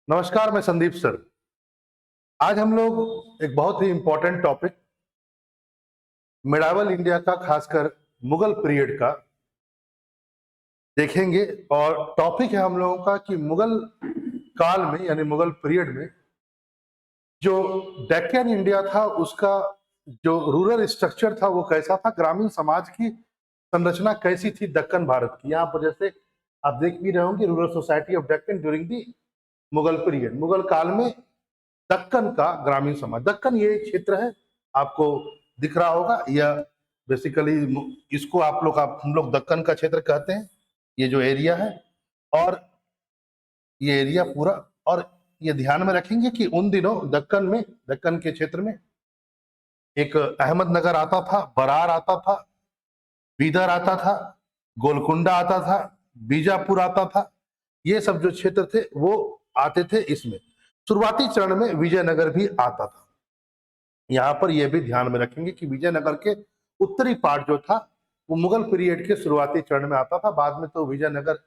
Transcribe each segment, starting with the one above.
नमस्कार, मैं संदीप सर। आज हम लोग एक बहुत ही इंपॉर्टेंट टॉपिक मिडावल इंडिया का, खासकर मुगल पीरियड का देखेंगे। और टॉपिक है हम लोगों का कि मुगल काल में यानी मुगल पीरियड में जो डेक्कन इंडिया था उसका जो रूरल स्ट्रक्चर था वो कैसा था, ग्रामीण समाज की संरचना कैसी थी दक्कन भारत की। यहाँ पर जैसे आप देख भी रहे होंगे, rural society of Deccan during the Mughal period, Mughal काल में दक्कन का ग्रामीण समाज। दक्कन ये क्षेत्र है, आपको दिख रहा होगा। यह बेसिकली इसको हम लोग दक्कन का क्षेत्र कहते हैं, ये जो एरिया है। और ये एरिया पूरा, और ये ध्यान में रखेंगे कि उन दिनों दक्कन के क्षेत्र में एक अहमदनगर आता था, बरार आता था, बीदर आता था, गोलकुंडा आता था, बीजापुर आता था। ये सब जो क्षेत्र थे वो आते थे इसमें। शुरुआती चरण में विजयनगर भी आता था। यहाँ पर यह भी ध्यान में रखेंगे कि विजयनगर के उत्तरी पार्ट जो था वो मुगल पीरियड के शुरुआती चरण में आता था। बाद में तो विजयनगर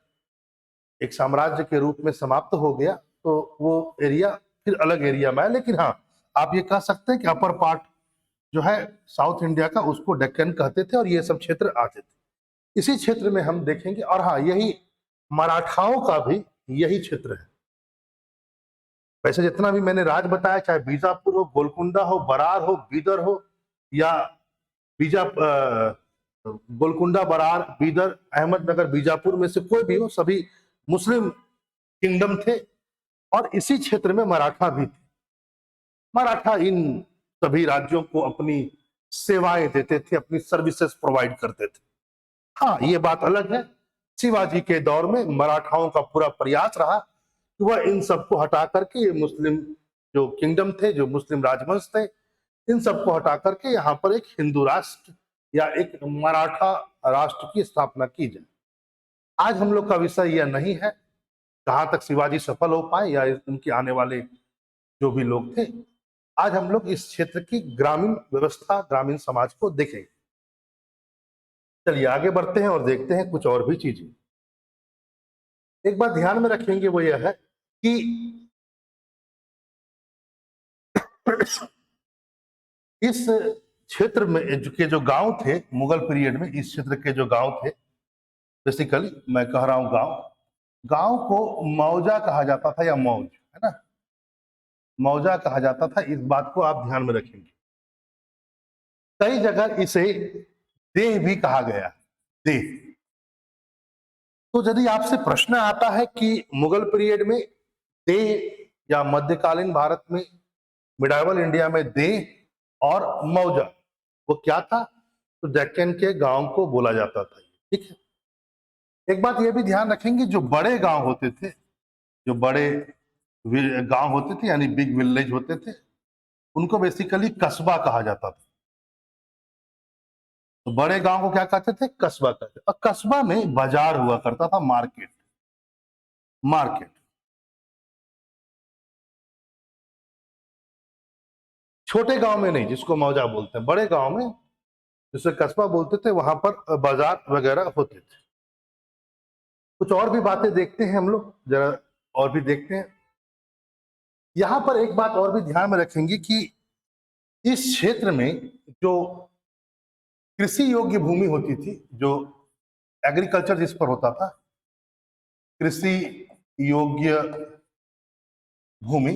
एक साम्राज्य के रूप में समाप्त हो गया, तो वो एरिया फिर अलग एरिया में है। लेकिन हाँ, आप ये कह सकते हैं कि अपर पार्ट जो है साउथ इंडिया का, उसको डेक्कन कहते थे और ये सब क्षेत्र आते थे। इसी क्षेत्र में हम देखेंगे। और हाँ, यही मराठाओं का भी यही क्षेत्र है। वैसे जितना भी मैंने राज बताया, चाहे बीजापुर हो, गोलकुंडा हो, बरार हो, बीदर हो, या गोलकुंडा, बरार, बीदर, अहमदनगर, बीजापुर में से कोई भी हो, सभी मुस्लिम किंगडम थे। और इसी क्षेत्र में मराठा भी थे। मराठा इन सभी राज्यों को अपनी सेवाएं देते थे, अपनी सर्विसेज प्रोवाइड करते थे। हाँ, ये बात अलग है, शिवाजी के दौर में मराठाओं का पूरा प्रयास रहा कि वह इन सबको हटा करके, ये मुस्लिम जो किंगडम थे, जो मुस्लिम राजवंश थे, इन सबको हटा करके यहाँ पर एक हिंदू राष्ट्र या एक मराठा राष्ट्र की स्थापना की जाए। आज हम लोग का विषय यह नहीं है कहां तक शिवाजी सफल हो पाए या उनके आने वाले जो भी लोग थे। आज हम लोग इस क्षेत्र की ग्रामीण व्यवस्था, ग्रामीण समाज को देखेंगे। चलिए आगे बढ़ते हैं और देखते हैं कुछ और भी चीजें। एक बात ध्यान में रखेंगे, वो यह है कि इस क्षेत्र में जो गांव थे मुगल पीरियड में, इस क्षेत्र के जो गांव थे, बेसिकली मैं कह रहा हूं गांव, गांव को मौजा कहा जाता था, या मौज, है ना, मौजा कहा जाता था। इस बात को आप ध्यान में रखेंगे। कई जगह इसे देह भी कहा गया, देह। तो यदि आपसे प्रश्न आता है कि मुगल पीरियड में देह या मध्यकालीन भारत में, मिडाइवल इंडिया में देह और मौजा वो क्या था, तो डेक्कन के गांव को बोला जाता था। ठीक है। एक बात ये भी ध्यान रखेंगे, जो बड़े गांव होते थे, जो बड़े गांव होते थे यानी बिग विलेज होते थे, उनको बेसिकली कस्बा कहा जाता था। तो बड़े गांव को क्या कहते थे, कस्बा कहते थे। और कस्बा में बाजार हुआ करता था, मार्केट, मार्केट। छोटे गांव में नहीं, जिसको मौजा बोलते हैं, बड़े गांव में जिसे कस्बा बोलते थे, वहां पर बाजार वगैरह होते थे। कुछ और भी बातें देखते हैं हम लोग, जरा और भी देखते हैं। यहां पर एक बात और भी ध्यान में रखेंगे कि इस क्षेत्र में जो कृषि योग्य भूमि होती थी, जो एग्रीकल्चर जिस पर होता था, कृषि योग्य भूमि,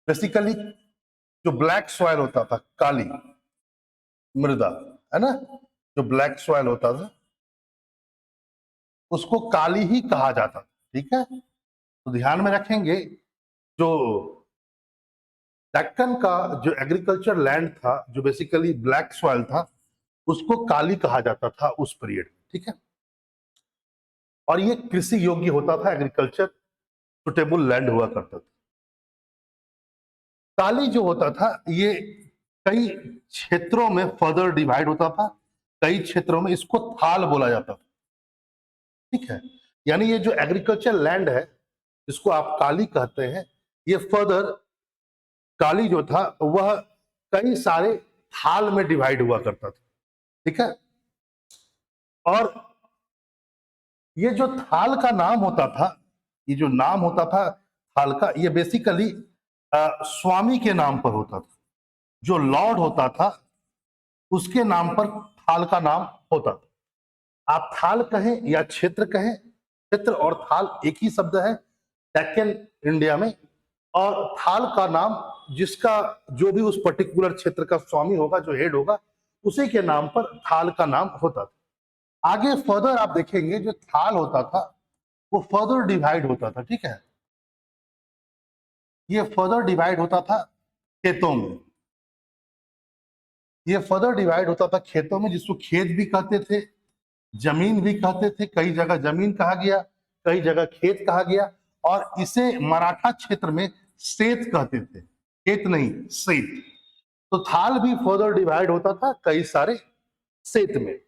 बेसिकली जो ब्लैक सॉइल होता था, काली मृदा, है ना, जो ब्लैक सॉइल होता था उसको काली ही कहा जाता था। ठीक है। तो ध्यान में रखेंगे, जो दक्कन का जो एग्रीकल्चर लैंड था, जो बेसिकली ब्लैक सॉइल था, उसको काली कहा जाता था उस पीरियड में। ठीक है। और ये कृषि योग्य होता था, एग्रीकल्चर सुटेबल लैंड हुआ करता था। काली जो होता था, ये कई क्षेत्रों में फर्दर डिवाइड होता था। कई क्षेत्रों में इसको थाल बोला जाता था। ठीक है। यानी ये जो एग्रीकल्चर लैंड है, जिसको आप काली कहते हैं, ये फर्दर काली जो था वह कई सारे थाल में डिवाइड हुआ करता था। ठीक है। और ये जो थाल का नाम होता था, ये जो नाम होता था, थाल का, ये बेसिकली स्वामी के नाम पर होता था। जो लॉर्ड होता था उसके नाम पर थाल का नाम होता था। आप थाल कहें या क्षेत्र कहें, क्षेत्र और थाल एक ही शब्द है डेक्कन इंडिया में। और थाल का नाम जिसका जो भी उस पर्टिकुलर क्षेत्र का स्वामी होगा, जो हेड होगा, उसी के नाम पर थाल का नाम होता था। आगे फर्दर आप देखेंगे जो थाल होता था वो फर्दर डिवाइड होता था, ठीक है। ये फर्दर डिवाइड होता था खेतों में। ये फर्दर डिवाइड होता था खेतों में, जिसको खेत भी कहते थे, जमीन भी कहते थे। कई जगह जमीन कहा गया, कई जगह खेत कहा गया। और इसे मराठा क्षेत्र में सेत कहते थे, खेत नहीं सेत। तो थाल भी फर्दर डिवाइड होता था कई सारे सेत में।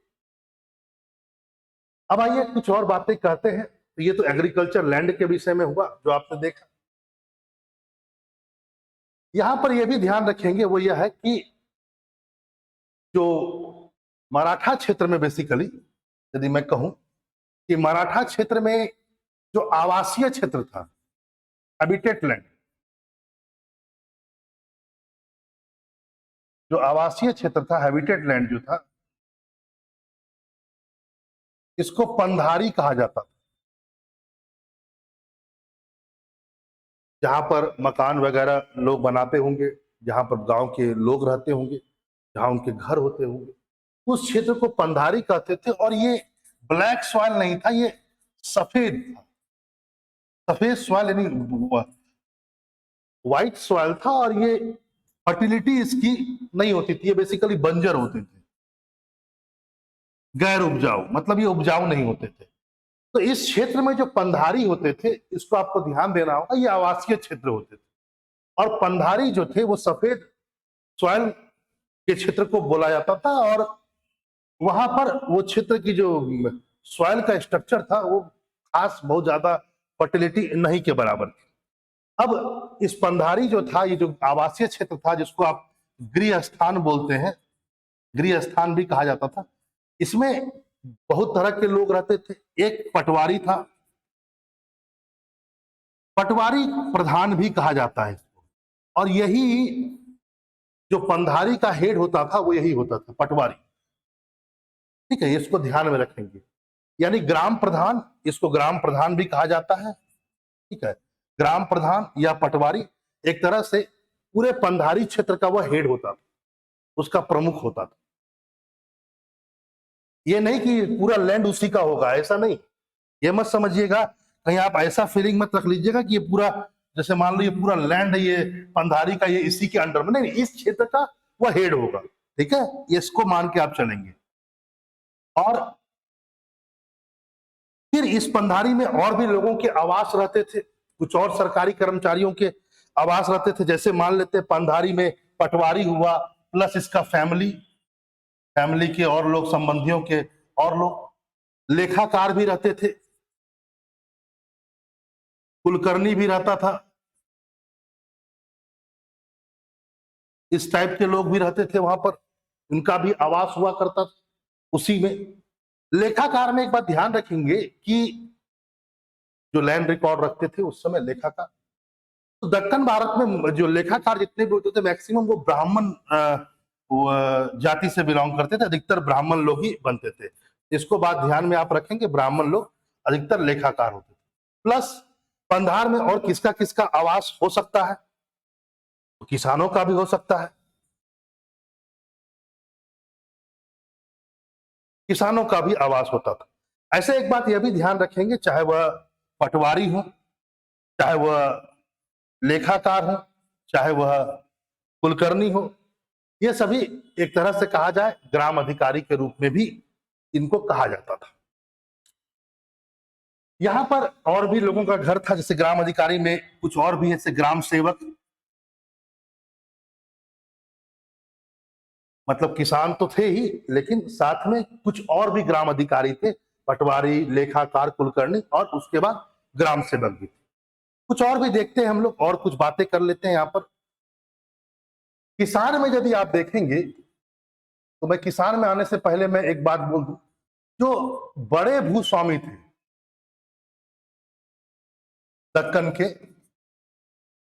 अब आइए कुछ और बातें कहते हैं। तो ये तो एग्रीकल्चर लैंड के विषय में हुआ जो आपने देखा। यहां पर यह भी ध्यान रखेंगे वो यह है कि जो मराठा क्षेत्र में बेसिकली यदि मैं कहूं कि मराठा क्षेत्र में जो आवासीय क्षेत्र था, हैबिटेट लैंड, जो आवासीय क्षेत्र था, हैबिटेट लैंड जो था, इसको पंधारी कहा जाता था। जहां पर मकान वगैरह लोग बनाते होंगे, जहां पर गांव के लोग रहते होंगे, जहां उनके घर होते होंगे, उस क्षेत्र को पंधारी कहते थे। और ये ब्लैक सॉइल नहीं था, ये सफेद था। सफेद सॉइल यानी व्हाइट सॉइल था। और ये फर्टिलिटी इसकी नहीं होती थी, ये बेसिकली बंजर होते थे, गैर उपजाऊ, मतलब ये उपजाऊ नहीं होते थे। तो इस क्षेत्र में जो पंधारी होते थे, इसको आपको ध्यान देना होगा, ये आवासीय क्षेत्र होते थे। और पंधारी जो थे वो सफेद सॉइल के क्षेत्र को बोला जाता था। और वहां पर वो क्षेत्र की जो सॉइल का स्ट्रक्चर था वो खास बहुत ज्यादा फर्टिलिटी नहीं के बराबर थी। अब इस पंधारी जो था, ये जो आवासीय क्षेत्र था, जिसको आप गृह स्थान बोलते हैं, गृह स्थान भी कहा जाता था, इसमें बहुत तरह के लोग रहते थे। एक पटवारी था, पटवारी प्रधान भी कहा जाता है इसको। और यही जो पंधारी का हेड होता था वो यही होता था, पटवारी, ठीक है। इसको ध्यान में रखेंगे। यानी ग्राम प्रधान, इसको ग्राम प्रधान भी कहा जाता है, ठीक है। ग्राम प्रधान या पटवारी एक तरह से पूरे पंधारी क्षेत्र का वह हेड होता था, उसका प्रमुख होता था। ये नहीं कि पूरा लैंड उसी का होगा, ऐसा नहीं। ये मत समझिएगा, कहीं आप ऐसा फीलिंग मत रख लीजिएगा कि ये पूरा, जैसे मान लो ये पूरा लैंड है ये पंधारी का, ये इसी के अंडर में, नहीं, इस क्षेत्र का वह हेड होगा, ठीक है। इसको मान के आप चलेंगे। और फिर इस पंधारी में और भी लोगों के आवास रहते थे, कुछ और सरकारी कर्मचारियों के आवास रहते थे। जैसे मान लेते पंधारी में पटवारी हुआ, प्लस इसका फैमिली, फैमिली के और लोग, संबंधियों के और लोग, लेखाकार भी रहते थे, कुलकर्णी भी रहता था, इस टाइप के लोग भी रहते थे वहां पर, उनका भी आवास हुआ करता था उसी में। लेखाकार में एक बात ध्यान रखेंगे कि जो लैंड रिकॉर्ड रखते थे उस समय लेखाकार, तो दक्कन भारत में जो लेखाकार जितने भी होते थे मैक्सिमम वो ब्राह्मण जाति से बिलोंग करते थे। अधिकतर ब्राह्मण लोग ही बनते थे। इसको बात ध्यान में आप रखेंगे, ब्राह्मण लोग अधिकतर लेखाकार होते थे। प्लस पंधार में और किसका किसका आवास हो सकता है, तो किसानों का भी हो सकता है, किसानों का भी आवास होता था। ऐसे एक बात यह भी ध्यान रखेंगे, चाहे वह पटवारी हो, चाहे वह लेखाकार हो, चाहे वह कुलकर्णी हो, ये सभी एक तरह से कहा जाए ग्राम अधिकारी के रूप में भी इनको कहा जाता था। यहां पर और भी लोगों का घर था, जैसे ग्राम अधिकारी में कुछ और भी ऐसे ग्राम सेवक, मतलब किसान तो थे ही, लेकिन साथ में कुछ और भी ग्राम अधिकारी थे, पटवारी, लेखाकार, कुलकर्णी, और उसके बाद ग्राम सेवक भी थे। कुछ और भी देखते हैं हम लोग, और कुछ बातें कर लेते हैं। यहाँ पर किसान में यदि आप देखेंगे, तो मैं किसान में आने से पहले मैं एक बात बोल दूं, जो बड़े भूस्वामी थे दक्कन के,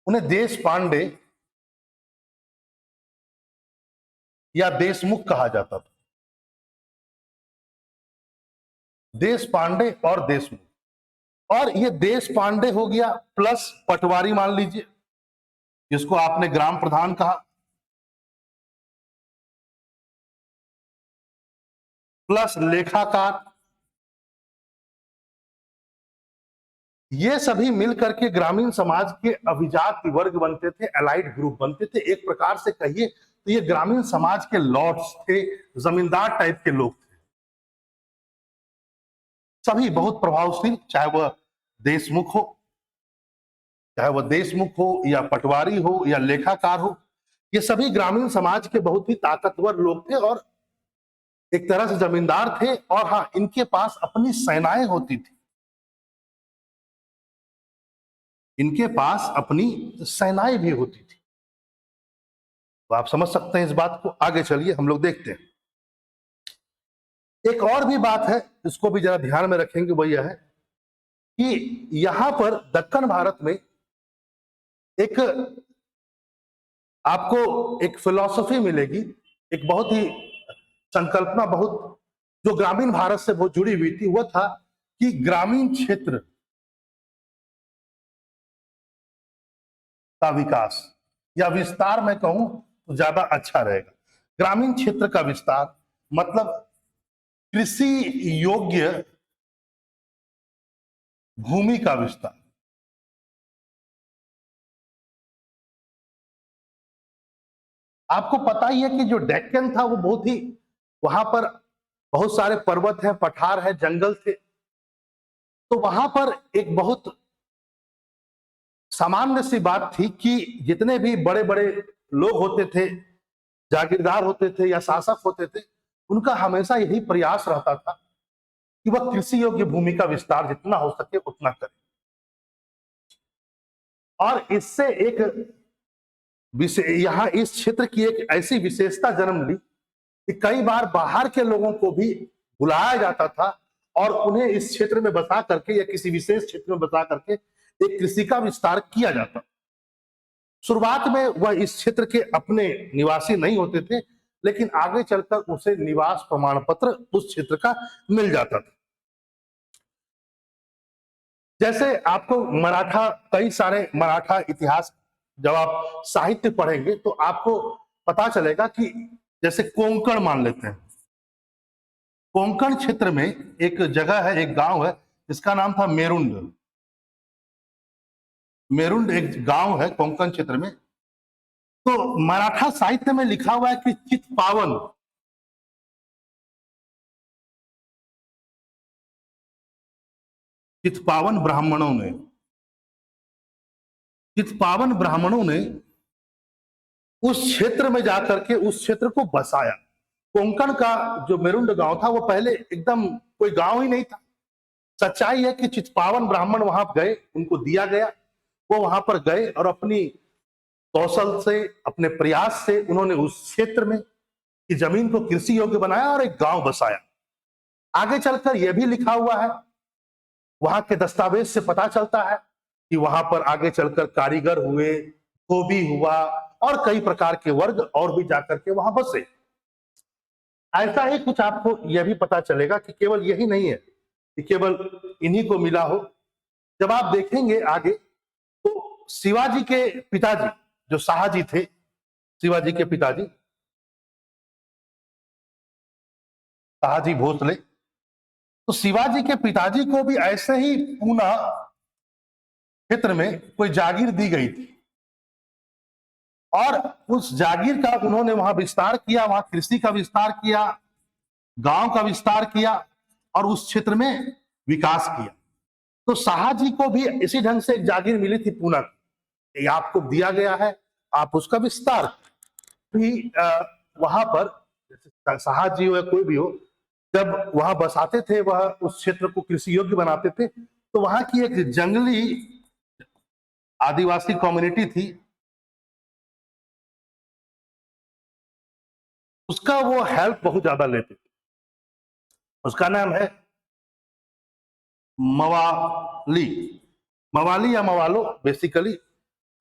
उन्हें देश पांडे या देशमुख कहा जाता था। देश पांडे और देशमुख, और ये देश पांडे हो गया प्लस पटवारी मान लीजिए, जिसको आपने ग्राम प्रधान कहा, प्लस लेखाकार, ये सभी मिलकर के ग्रामीण समाज के अभिजात वर्ग बनते थे, एलाइड ग्रुप बनते थे। एक प्रकार से कहिए तो ये ग्रामीण समाज के लॉर्ड्स थे, जमींदार टाइप के लोग थे। सभी बहुत प्रभावशील, चाहे वह देशमुख हो या पटवारी हो या लेखाकार हो, ये सभी ग्रामीण समाज के बहुत ही ताकतवर लोग थे और एक तरह से जमींदार थे। और हाँ, इनके पास अपनी सेनाएं होती थी, इनके पास अपनी सेनाएं भी होती थी। तो आप समझ सकते हैं इस बात को। आगे चलिए हम लोग देखते हैं। एक और भी बात है, इसको भी जरा ध्यान में रखेंगे, वो यह है कि यहां पर दक्कन भारत में एक आपको एक फिलॉसफी मिलेगी, एक बहुत ही संकल्पना, बहुत जो ग्रामीण भारत से बहुत जुड़ी हुई थी। वो था कि ग्रामीण क्षेत्र का विकास या विस्तार, मैं कहूं तो ज्यादा अच्छा रहेगा। ग्रामीण क्षेत्र का विस्तार मतलब कृषि योग्य भूमि का विस्तार। आपको पता ही है कि जो डेक्कन था वो बहुत ही, वहां पर बहुत सारे पर्वत हैं, पठार है, जंगल थे। तो वहां पर एक बहुत सामान्य सी बात थी कि जितने भी बड़े बड़े लोग होते थे, जागीरदार होते थे या शासक होते थे, उनका हमेशा यही प्रयास रहता था कि वह कृषि योग्य भूमि का विस्तार जितना हो सके उतना करें। और इससे एक यहां इस क्षेत्र की एक ऐसी विशेषता जन्म ली कि कई बार बाहर के लोगों को भी बुलाया जाता था और उन्हें इस क्षेत्र में बसा करके या किसी विशेष क्षेत्र में बसा करके एक कृषि का विस्तार किया जाता। शुरुआत में वह इस क्षेत्र के अपने निवासी नहीं होते थे, लेकिन आगे चलकर उसे निवास प्रमाण पत्र उस क्षेत्र का मिल जाता था। जैसे आपको कई सारे मराठा इतिहास, जब आप साहित्य पढ़ेंगे तो आपको पता चलेगा कि जैसे कोंकण मान लेते हैं, कोंकण क्षेत्र में एक जगह है, एक गांव है जिसका नाम था मेरुंड। मेरुंड एक गांव है कोंकण क्षेत्र में। तो मराठा साहित्य में लिखा हुआ है कि चितपावन ब्राह्मणों ने उस क्षेत्र में जाकर के उस क्षेत्र को बसाया। कोंकण का जो मेरुंड गांव था वो पहले एकदम कोई गांव ही नहीं था। सच्चाई है कि चितपावन ब्राह्मण वहां गए, उनको दिया गया, वो वहां पर गए और अपनी कौशल से, अपने प्रयास से उन्होंने उस क्षेत्र में की जमीन को कृषि योग्य बनाया और एक गांव बसाया। आगे चलकर यह भी लिखा हुआ है, वहां के दस्तावेज से पता चलता है कि वहां पर आगे चलकर कारीगर हुए, धोबी हुआ और कई प्रकार के वर्ग और भी जाकर के वहां बसे। ऐसा ही कुछ आपको यह भी पता चलेगा कि केवल यही नहीं है कि केवल इन्हीं को मिला हो। जब आप देखेंगे आगे तो शिवाजी के पिताजी जो शाहजी थे, शिवाजी के पिताजी शाहजी भोसले, तो शिवाजी के पिताजी को भी ऐसे ही पूना क्षेत्र में कोई जागीर दी गई थी और उस जागीर का उन्होंने वहां विस्तार किया, वहां कृषि का विस्तार किया, गांव का विस्तार किया और उस क्षेत्र में विकास किया। तो शाहजी को भी इसी ढंग से एक जागीर मिली थी पूना की, आपको दिया गया है, आप उसका विस्तार भी वहां पर, जैसे शाहजी हो या कोई भी हो, जब वहां बसाते थे, वह उस क्षेत्र को कृषि योग्य बनाते थे, तो वहां की एक जंगली आदिवासी कम्युनिटी थी, उसका वो हेल्प बहुत ज्यादा लेते थे। उसका नाम है मवाली, मवाली या मवालो बेसिकली।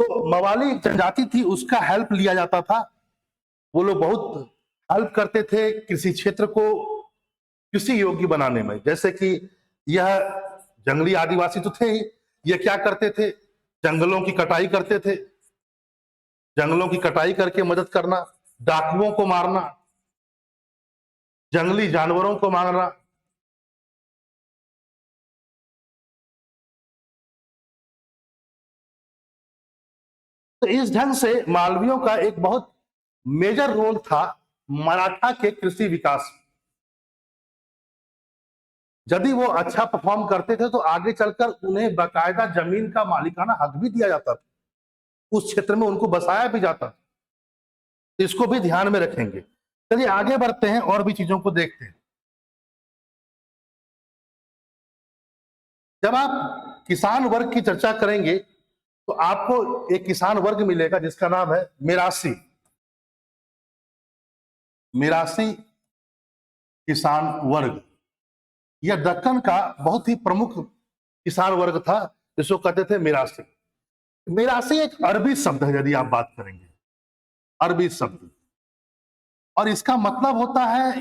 तो मवाली जनजाति थी, उसका हेल्प लिया जाता था। वो लोग बहुत हेल्प करते थे कृषि क्षेत्र को कृषि योग्य बनाने में। जैसे कि यह जंगली आदिवासी तो थे ही, ये क्या करते थे, जंगलों की कटाई करते थे, जंगलों की कटाई करके मदद करना, डाकुओं को मारना, जंगली जानवरों को मारना। तो इस ढंग से मालवियों का एक बहुत मेजर रोल था मराठा के कृषि विकास में। यदि वो अच्छा परफॉर्म करते थे तो आगे चलकर उन्हें बाकायदा जमीन का मालिकाना हक भी दिया जाता था, उस क्षेत्र में उनको बसाया भी जाता था। इसको भी ध्यान में रखेंगे। चलिए आगे बढ़ते हैं और भी चीजों को देखते हैं। जब आप किसान वर्ग की चर्चा करेंगे तो आपको एक किसान वर्ग मिलेगा जिसका नाम है मिरासी। मिरासी किसान वर्ग, यह दक्कन का बहुत ही प्रमुख किसान वर्ग था जिसको कहते थे मिरासी। मिरासी एक अरबी शब्द है यदि आप बात करेंगे, अरबी शब्द, और इसका मतलब होता है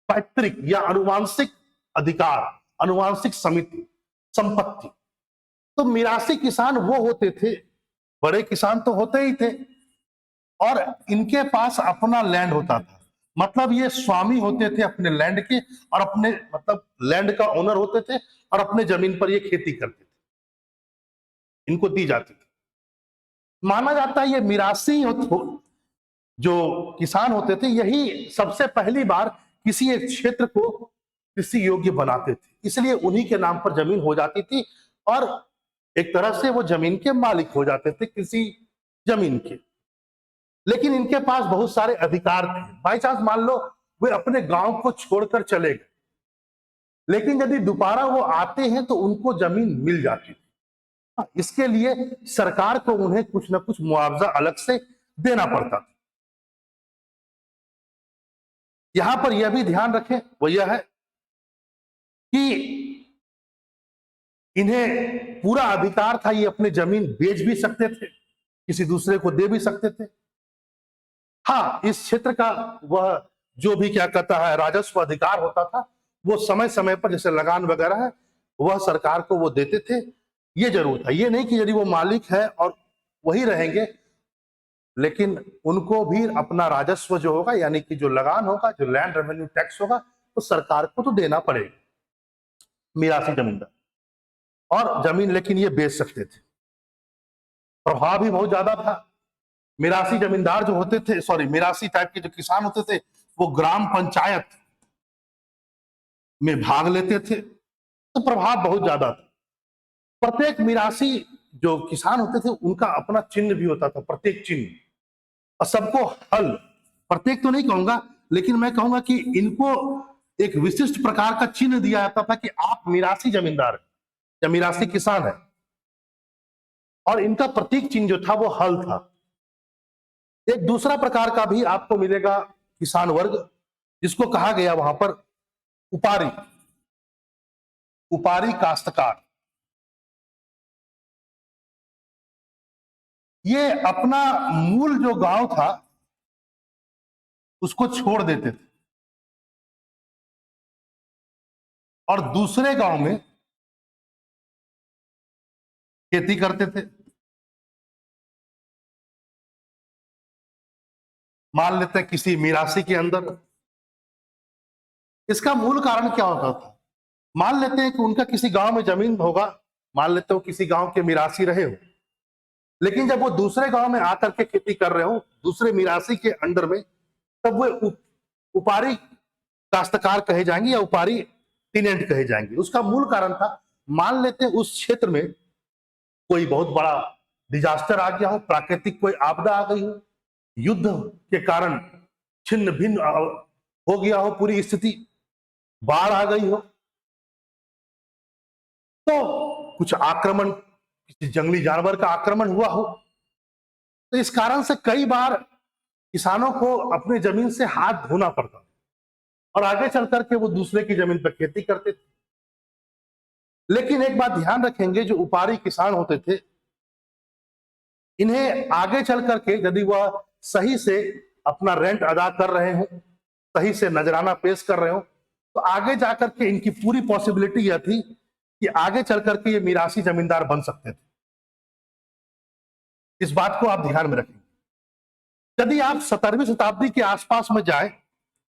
पैतृक या अनुवांशिक अधिकार, अनुवांशिक समिति, संपत्ति। तो मिरासी किसान वो होते थे, बड़े किसान तो होते ही थे, और इनके पास अपना लैंड होता था। मतलब ये स्वामी होते थे अपने लैंड के, और अपने मतलब लैंड का ओनर होते थे, और अपने जमीन पर ये खेती करते थे, इनको दी जाती थी। माना जाता है ये मिरासी जो किसान होते थे यही सबसे पहली बार किसी एक क्षेत्र को कृषि योग्य बनाते थे, इसलिए उन्हीं के नाम पर जमीन हो जाती थी, और एक तरह से वो जमीन के मालिक हो जाते थे कृषि जमीन के। लेकिन इनके पास बहुत सारे अधिकार थे। बाई चांस मान लो वे अपने गांव को छोड़कर चले गए, लेकिन यदि दोबारा वो आते हैं तो उनको जमीन मिल जाती थी। इसके लिए सरकार को उन्हें कुछ ना कुछ मुआवजा अलग से देना पड़ता था। यहां पर यह भी ध्यान रखें, वो यह है कि इन्हें पूरा अधिकार था, ये अपनी जमीन बेच भी सकते थे, किसी दूसरे को दे भी सकते थे। हाँ, इस क्षेत्र का वह जो भी क्या कहता है राजस्व अधिकार होता था, वो समय समय पर जैसे लगान वगैरह है वह सरकार को वो देते थे। ये जरूर था, ये नहीं कि यदि वो मालिक है और वही रहेंगे, लेकिन उनको भी अपना राजस्व जो होगा यानी कि जो लगान होगा, जो लैंड रेवेन्यू टैक्स होगा, तो सरकार को तो देना पड़ेगा। मिरासी जमींदार और जमीन लेकिन ये बेच सकते थे, प्रभाव भी बहुत ज्यादा था। मिरासी जमींदार जो होते थे, सॉरी मिरासी टाइप के जो किसान होते थे, वो ग्राम पंचायत में भाग लेते थे, तो प्रभाव बहुत ज्यादा था। प्रत्येक मिरासी जो किसान होते थे उनका अपना चिन्ह भी होता था, प्रत्येक चिन्ह, और सबको हल, प्रत्येक तो नहीं कहूंगा लेकिन मैं कहूंगा कि इनको एक विशिष्ट प्रकार का चिन्ह दिया जाता था कि आप मिरासी जमींदार हैं या मिरासी किसान है, और इनका प्रतीक चिन्ह जो था वो हल था। एक दूसरा प्रकार का भी आपको मिलेगा किसान वर्ग, जिसको कहा गया वहां पर उपारी, उपारी काश्तकार। ये अपना मूल जो गांव था उसको छोड़ देते थे और दूसरे गांव में खेती करते थे। मान लेते हैं किसी मिरासी के अंदर। इसका मूल कारण क्या होता था, मान लेते हैं कि उनका किसी गांव में जमीन होगा, मान लेते हो किसी गांव के मिरासी रहे हो, लेकिन जब वो दूसरे गांव में आकर के खेती कर रहे हो दूसरे मिरासी के अंडर में, तब वो उपारी काश्तकार कहे जाएंगे या उपारी टिनेंट कहे जाएंगे। उसका मूल कारण था, मान लेते हैं उस क्षेत्र में कोई बहुत बड़ा डिजास्टर आ गया हो, प्राकृतिक कोई आपदा आ गई हो, युद्ध के कारण छिन्न भिन्न हो गया हो पूरी स्थिति, बाढ़ आ गई हो, तो कुछ आक्रमण, किसी जंगली जानवर का आक्रमण हुआ हो, तो इस कारण से कई बार किसानों को अपनी जमीन से हाथ धोना पड़ता और आगे चल करके वो दूसरे की जमीन पर खेती करते थे। लेकिन एक बात ध्यान रखेंगे, जो उपारी किसान होते थे इन्हें आगे चल करके यदि वह सही से अपना रेंट अदा कर रहे हो, सही से नजराना पेश कर रहे हो, तो आगे जाकर के इनकी पूरी पॉसिबिलिटी यह थी कि आगे चल करके ये मिरासी जमींदार बन सकते थे। इस बात को आप ध्यान में रखें। यदि आप 17वीं शताब्दी के आसपास में जाए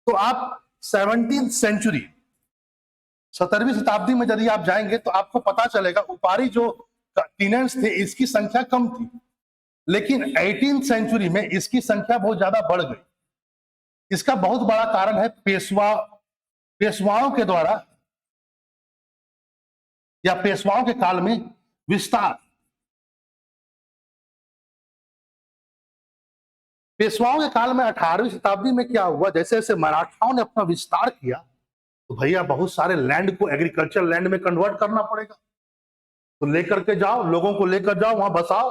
तो आप 17वीं शताब्दी में यदि आप जाएंगे तो आपको पता चलेगा उपारी जो टीनेंट्स थे इसकी संख्या कम थी, लेकिन 18th सेंचुरी में इसकी संख्या बहुत ज्यादा बढ़ गई। इसका बहुत बड़ा कारण है पेशवाओं के द्वारा या पेशवाओं के काल में विस्तार। पेशवाओं के काल में 18वीं शताब्दी में क्या हुआ, जैसे जैसे मराठाओं ने अपना विस्तार किया तो भैया बहुत सारे लैंड को एग्रीकल्चर लैंड में कन्वर्ट करना पड़ेगा। तो लेकर के जाओ, लोगों को लेकर जाओ, वहां बसाओ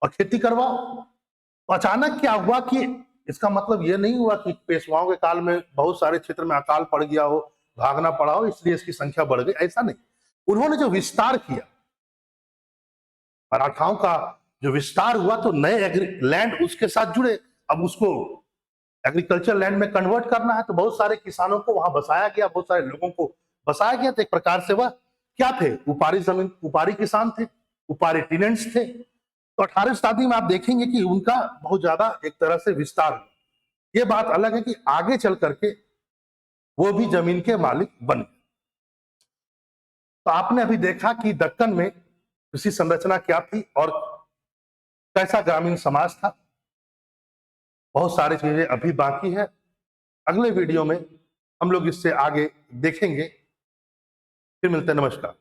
और खेती करवाओ। तो अचानक क्या हुआ कि इसका मतलब यह नहीं हुआ कि पेशवाओं के काल में बहुत सारे क्षेत्र में अकाल पड़ गया हो, भागना पड़ा हो, इसलिए इसकी संख्या बढ़ गई, ऐसा नहीं। उन्होंने जो विस्तार किया, मराठाओं का जो विस्तार हुआ, तो नए लैंड उसके साथ जुड़े। अब उसको एग्रीकल्चर लैंड में कन्वर्ट करना है तो बहुत सारे किसानों को वहां बसाया गया, बहुत सारे लोगों को बसाया गया। तो एक प्रकार से वह क्या थे, उपारी किसान थे, उपारी टीनेंट्स थे। तो 18वीं शताब्दी में आप देखेंगे कि उनका बहुत ज्यादा एक तरह से विस्तार हुआ। ये बात अलग है कि आगे चल करके वो भी जमीन के मालिक बन गए। तो आपने अभी देखा कि दक्कन में कृषि संरचना क्या थी और कैसा ग्रामीण समाज था। बहुत सारी चीजें अभी बाकी है, अगले वीडियो में हम लोग इससे आगे देखेंगे। फिर मिलते हैं, नमस्कार।